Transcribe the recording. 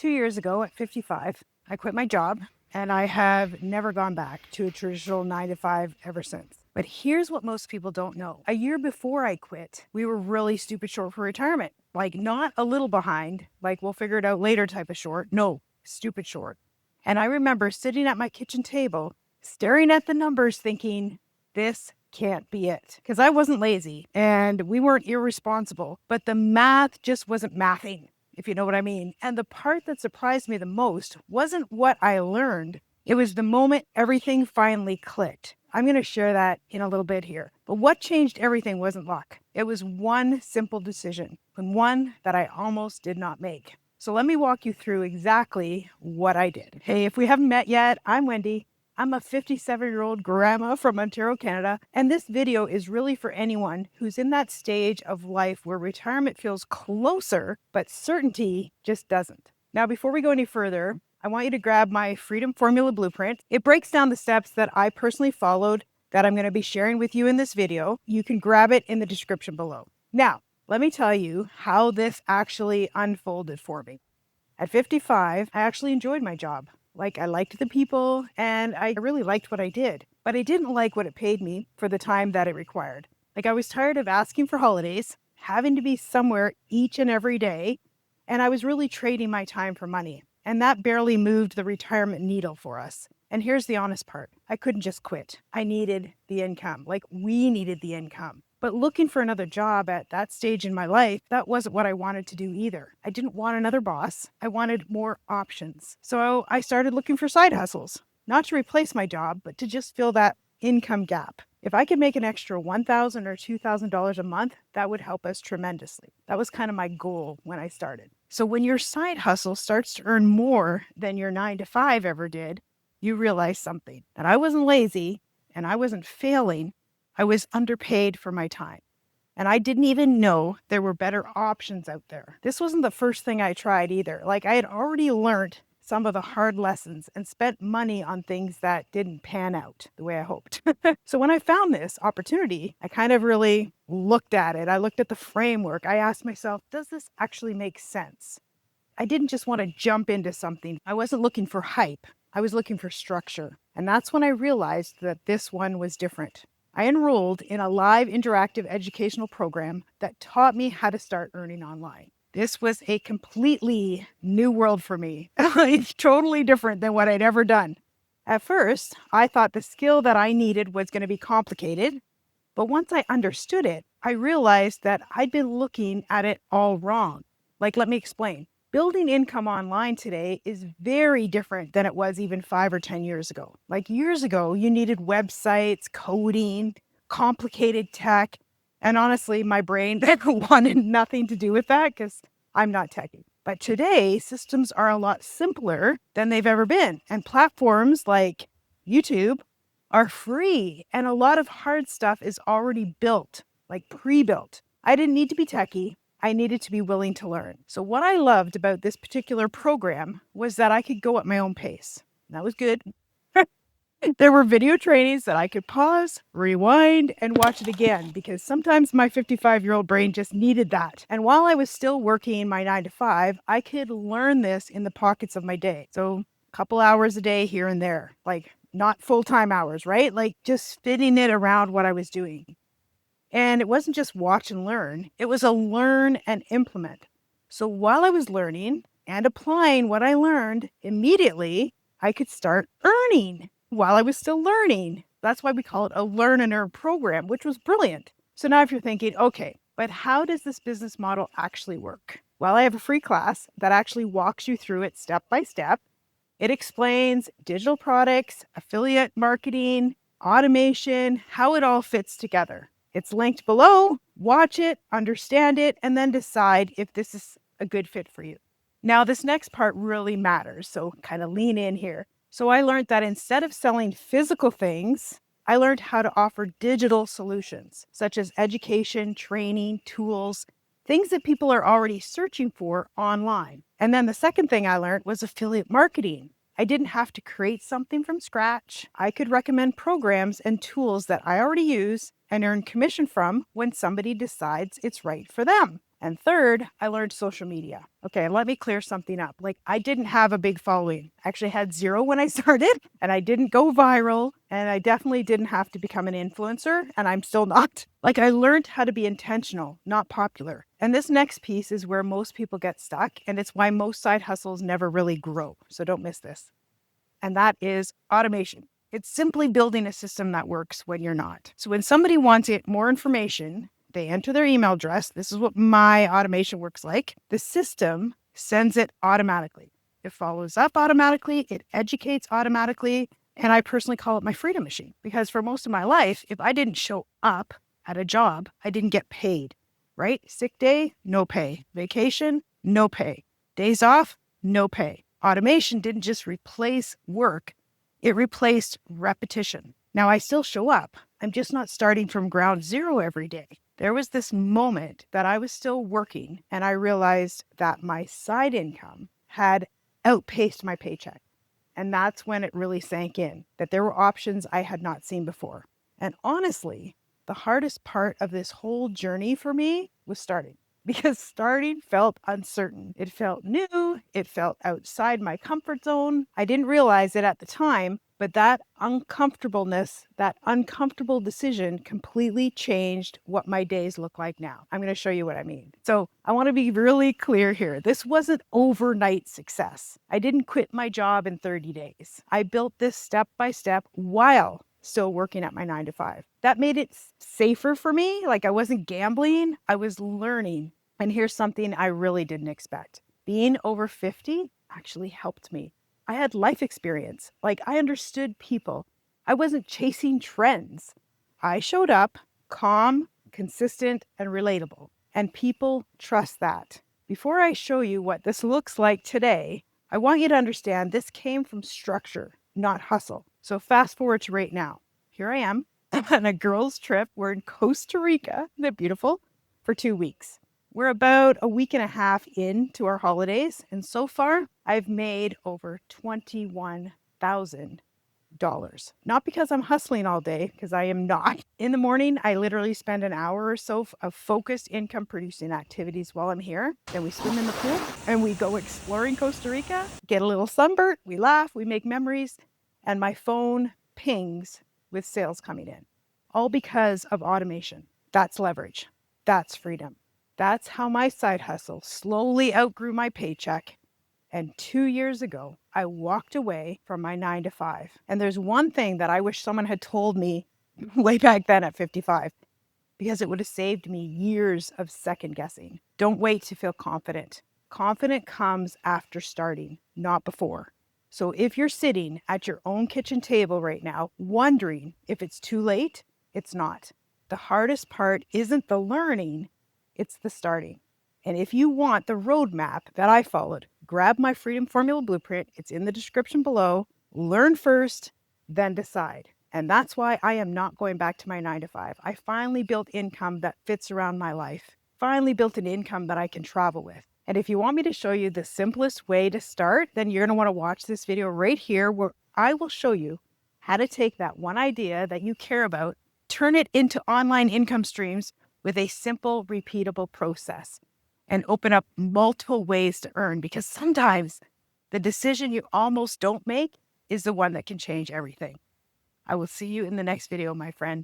2 years ago at 55, I quit my job and I have never gone back to a traditional 9 to 5 ever since. But here's what most people don't know. A year before I quit, we were really stupid short for retirement. Like not a little behind, like we'll figure it out later type of short. No, stupid short. And I remember sitting at my kitchen table, staring at the numbers thinking, this can't be it. Because I wasn't lazy and we weren't irresponsible, but the math just wasn't mathing, if you know what I mean. And the part that surprised me the most wasn't what I learned. It was the moment everything finally clicked. I'm going to share that in a little bit here. But what changed everything wasn't luck. It was one simple decision, and one that I almost did not make. So let me walk you through exactly what I did. Hey, if we haven't met yet, I'm Wendy. I'm a 57-year-old grandma from Ontario, Canada, and this video is really for anyone who's in that stage of life where retirement feels closer, but certainty just doesn't. Now, before we go any further, I want you to grab my Freedom Formula Blueprint. It breaks down the steps that I personally followed that I'm going to be sharing with you in this video. You can grab it in the description below. Now, let me tell you how this actually unfolded for me. At 55, I actually enjoyed my job. Like, I liked the people and I really liked what I did, but I didn't like what it paid me for the time that it required. Like, I was tired of asking for holidays, having to be somewhere each and every day, and I was really trading my time for money. And that barely moved the retirement needle for us. And here's the honest part. I couldn't just quit. I needed the income. Like, we needed the income. But looking for another job at that stage in my life, that wasn't what I wanted to do either. I didn't want another boss. I wanted more options. So I started looking for side hustles, not to replace my job, but to just fill that income gap. If I could make an extra $1,000 or $2,000 a month, that would help us tremendously. That was kind of my goal when I started. So when your side hustle starts to earn more than your 9 to 5 ever did, you realize something. That I wasn't lazy and I wasn't failing. I was underpaid for my time. And I didn't even know there were better options out there. This wasn't the first thing I tried either. Like, I had already learned some of the hard lessons and spent money on things that didn't pan out the way I hoped. So when I found this opportunity, I kind of really looked at it. I looked at the framework. I asked myself, does this actually make sense? I didn't just want to jump into something. I wasn't looking for hype. I was looking for structure. And that's when I realized that this one was different. I enrolled in a live interactive educational program that taught me how to start earning online. This was a completely new world for me. It's totally different than what I'd ever done. At first, I thought the skill that I needed was going to be complicated. But once I understood it, I realized that I'd been looking at it all wrong. Like, let me explain. Building income online today is very different than it was even 5 or 10 years ago. Like, years ago, you needed websites, coding, complicated tech. And honestly, my brain wanted nothing to do with that because I'm not techie. But today, systems are a lot simpler than they've ever been. And platforms like YouTube are free. And a lot of hard stuff is already built, like pre-built. I didn't need to be techie. I needed to be willing to learn. So what I loved about this particular program was that I could go at my own pace. That was good. There were video trainings that I could pause, rewind, and watch it again because sometimes my 55-year-old brain just needed that. And while I was still working my 9 to 5, I could learn this in the pockets of my day. So a couple hours a day here and there, like not full-time hours, right? Like just fitting it around what I was doing. And it wasn't just watch and learn, it was a learn and implement. So while I was learning and applying what I learned, immediately I could start earning while I was still learning. That's why we call it a learn and earn program, which was brilliant. So now if you're thinking, okay, but how does this business model actually work? Well, I have a free class that actually walks you through it step by step. It explains digital products, affiliate marketing, automation, how it all fits together. It's linked below. Watch it, understand it, and then decide if this is a good fit for you. Now, this next part really matters, so kind of lean in here. So I learned that instead of selling physical things, I learned how to offer digital solutions, such as education, training, tools, things that people are already searching for online. And then the second thing I learned was affiliate marketing. I didn't have to create something from scratch. I could recommend programs and tools that I already use and earn commission from when somebody decides it's right for them. And third, I learned social media. Okay, let me clear something up. Like, I didn't have a big following. I actually had zero when I started, and I didn't go viral, and I definitely didn't have to become an influencer, and I'm still not. Like, I learned how to be intentional, not popular. And this next piece is where most people get stuck, and it's why most side hustles never really grow. So don't miss this. And that is automation. It's simply building a system that works when you're not. So when somebody wants more information, they enter their email address. This is what my automation works like. The system sends it automatically. It follows up automatically. It educates automatically. And I personally call it my freedom machine, because for most of my life, if I didn't show up at a job, I didn't get paid, right? Sick day, no pay. Vacation, no pay. Days off, no pay. Automation didn't just replace work. It replaced repetition. Now I still show up. I'm just not starting from ground zero every day. There was this moment that I was still working, and I realized that my side income had outpaced my paycheck. And that's when it really sank in, that there were options I had not seen before. And honestly, the hardest part of this whole journey for me was starting, because starting felt uncertain. It felt new. It felt outside my comfort zone. I didn't realize it at the time, but that uncomfortableness, that uncomfortable decision completely changed what my days look like now. I'm going to show you what I mean. So I want to be really clear here. This wasn't overnight success. I didn't quit my job in 30 days. I built this step by step while still working at my 9 to 5. That made it safer for me. Like, I wasn't gambling, I was learning. And here's something I really didn't expect. Being over 50 actually helped me. I had life experience. Like, I understood people. I wasn't chasing trends. I showed up calm, consistent, and relatable. And people trust that. Before I show you what this looks like today, I want you to understand this came from structure, not hustle. So fast forward to right now. Here I am on a girls' trip. We're in Costa Rica. Isn't it beautiful? For 2 weeks. We're about a week and a half into our holidays, and so far I've made over $21,000. Not because I'm hustling all day, because I am not. In the morning, I literally spend an hour or so of focused income producing activities while I'm here. Then we swim in the pool and we go exploring Costa Rica, get a little sunburnt, we laugh, we make memories, and my phone pings with sales coming in. All because of automation. That's leverage. That's freedom. That's how my side hustle slowly outgrew my paycheck. And 2 years ago, I walked away from my 9 to 5. And there's one thing that I wish someone had told me way back then at 55, because it would have saved me years of second guessing. Don't wait to feel confident. Confident comes after starting, not before. So if you're sitting at your own kitchen table right now, wondering if it's too late, it's not. The hardest part isn't the learning, it's the starting. And if you want the roadmap that I followed, grab my Freedom Formula Blueprint. It's in the description below. Learn first, then decide. And that's why I am not going back to my 9 to 5. I finally built income that fits around my life. Finally built an income that I can travel with. And if you want me to show you the simplest way to start, then you're going to want to watch this video right here, where I will show you how to take that one idea that you care about, turn it into online income streams with a simple, repeatable process, and open up multiple ways to earn. Because sometimes the decision you almost don't make is the one that can change everything. I will see you in the next video, my friend.